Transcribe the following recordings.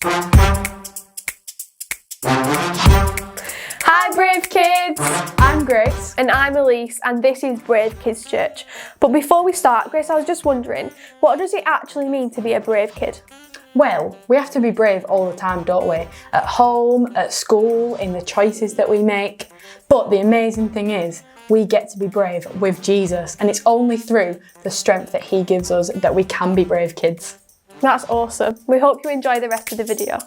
Hi Brave Kids! I'm Grace. And I'm Elise, and this is Brave Kids Church. But before we start, Grace, I was just wondering, what does it actually mean to be a brave kid? Well, we have to be brave all the time, don't we? At home, at school, in the choices that we make. But the amazing thing is, we get to be brave with Jesus, and it's only through the strength that he gives us that we can be brave kids. That's awesome. We hope you enjoy the rest of the video.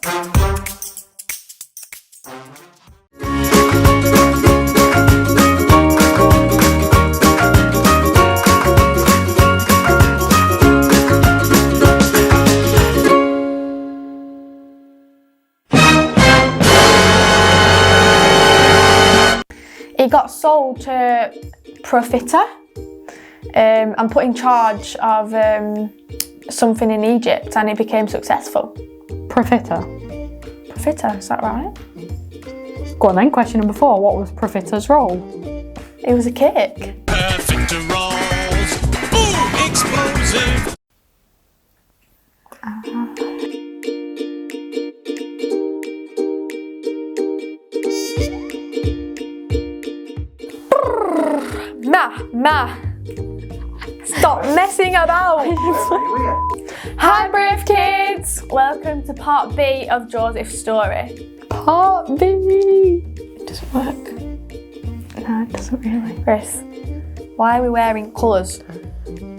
He got sold to Profita and put in charge of something in Egypt, and he became successful. Profita. Profita, is that right? Go on then, question number 4. What was Profita's role? It was a cake. Perfect rolls. Ooh, explosive. Ma, stop messing about. Hi Brave Kids! Welcome to part B of Joseph's story. Part B. It doesn't work. No, it doesn't really. Chris, why are we wearing colours?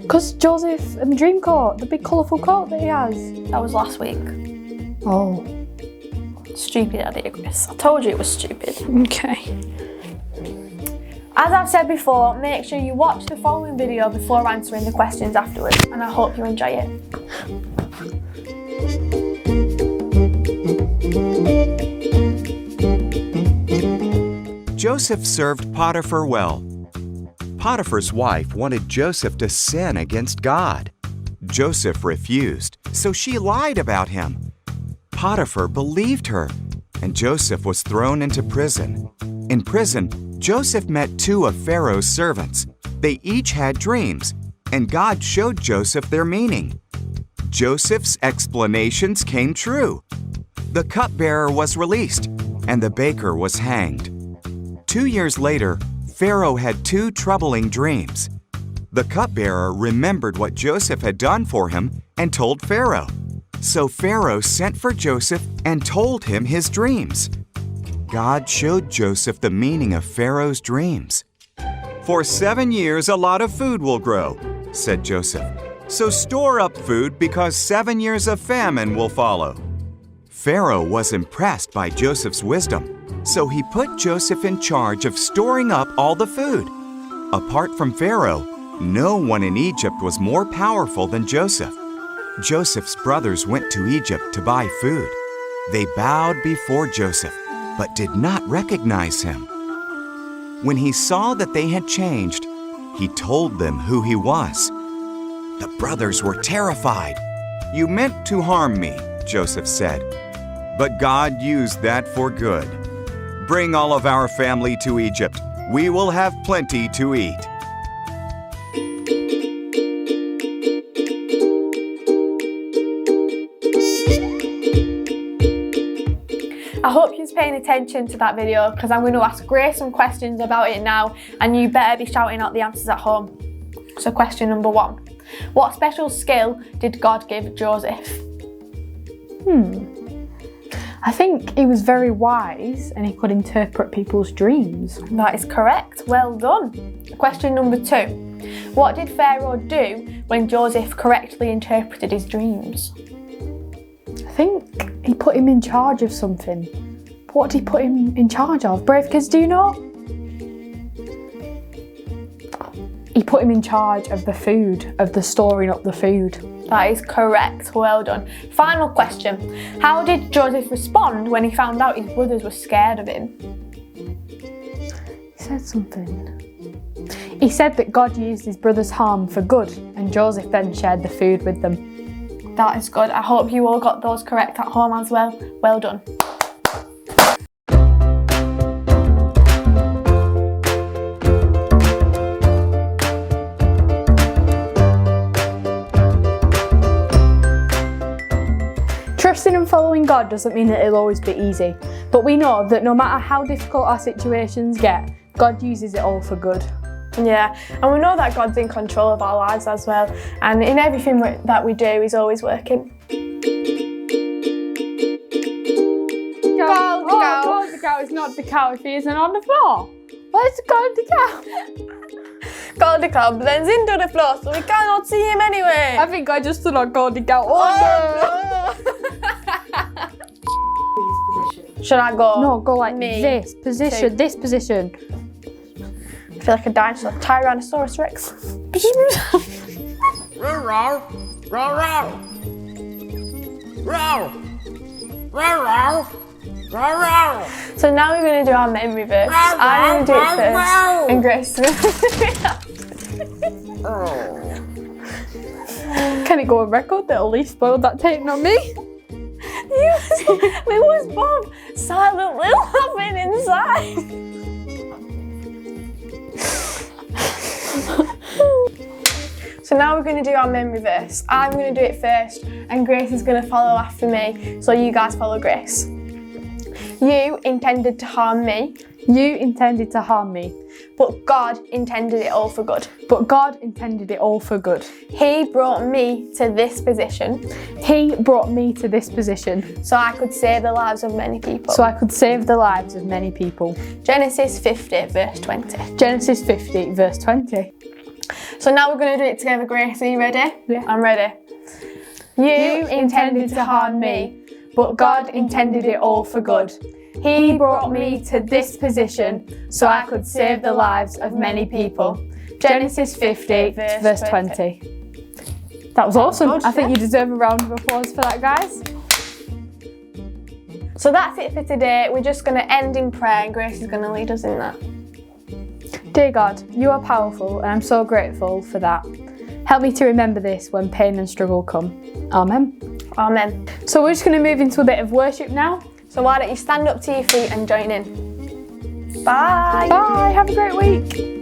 Because Joseph and the dream coat, the big colourful coat that he has. That was last week. Oh. Stupid idea, Chris. I told you it was stupid. Okay. As I've said before, make sure you watch the following video before answering the questions afterwards, and I hope you enjoy it. Joseph served Potiphar well. Potiphar's wife wanted Joseph to sin against God. Joseph refused, so she lied about him. Potiphar believed her, and Joseph was thrown into prison. In prison, Joseph met 2 of Pharaoh's servants. They each had dreams, and God showed Joseph their meaning. Joseph's explanations came true. The cupbearer was released, and the baker was hanged. 2 years later, Pharaoh had 2 troubling dreams. The cupbearer remembered what Joseph had done for him and told Pharaoh. So Pharaoh sent for Joseph and told him his dreams. God showed Joseph the meaning of Pharaoh's dreams. "For 7 years a lot of food will grow," said Joseph. "So store up food because 7 years of famine will follow." Pharaoh was impressed by Joseph's wisdom, so he put Joseph in charge of storing up all the food. Apart from Pharaoh, no one in Egypt was more powerful than Joseph. Joseph's brothers went to Egypt to buy food. They bowed before Joseph, but did not recognize him. When he saw that they had changed, he told them who he was. The brothers were terrified. "You meant to harm me," Joseph said, "but God used that for good. Bring all of our family to Egypt. We will have plenty to eat." I hope you're paying attention to that video, because I'm going to ask Grace some questions about it now, and you better be shouting out the answers at home. So question number 1. What special skill did God give Joseph? I think he was very wise and he could interpret people's dreams. That is correct. Well done. Question number 2. What did Pharaoh do when Joseph correctly interpreted his dreams? I think he put him in charge of something. But what did he put him in charge of? Brave kids, do you know? He put him in charge of the food, of the storing up the food. That is correct. Well done. Final question. How did Joseph respond when he found out his brothers were scared of him? He said something. He said that God used his brother's harm for good, and Joseph then shared the food with them. That is good. I hope you all got those correct at home as well. Well done. Trusting and following God doesn't mean that it'll always be easy, but we know that no matter how difficult our situations get, God uses it all for good. Yeah, and we know that God's in control of our lives as well, and in everything that we do, He's always working. Gold cow is not the cow if he isn't on the floor. Where's Goldie cow? Goldie cow blends into the floor, so we cannot see him anyway. I think I just stood on Goldie cow. Should I go? No, go like Me. this position, this position. I feel like a dinosaur. Tyrannosaurus Rex. So now we're going to do our memory verse. I'm going to do it first, and Grace is going Can it go on record that Elise spoiled that tape, not me? we was both silently laughing inside. So now we're going to do our memory verse. I'm going to do it first, and Grace is going to follow after me, so you guys follow Grace. You intended to harm me. You intended to harm me, But God intended it all for good. but God intended it all for good. He brought me to this position He brought me to this position so I could save the lives of many people. so I could save the lives of many people. Genesis 50, verse 20. Genesis 50, verse 20. So now we're going to do it together, Grace. Are you ready? Yeah. I'm ready. You intended to harm me, but God intended it all for good. He brought me to this position so I could save the lives of many people. Genesis 50, verse 20. That was awesome. good, I think yeah. you deserve a round of applause for that, guys. So that's it for today. We're just going to end in prayer, and Grace is going to lead us in that. Dear God, you are powerful and I'm so grateful for that. Help me to remember this when pain and struggle come. Amen. Amen. So we're just going to move into a bit of worship now. So why don't you stand up to your feet and join in? Bye. Bye, have a great week.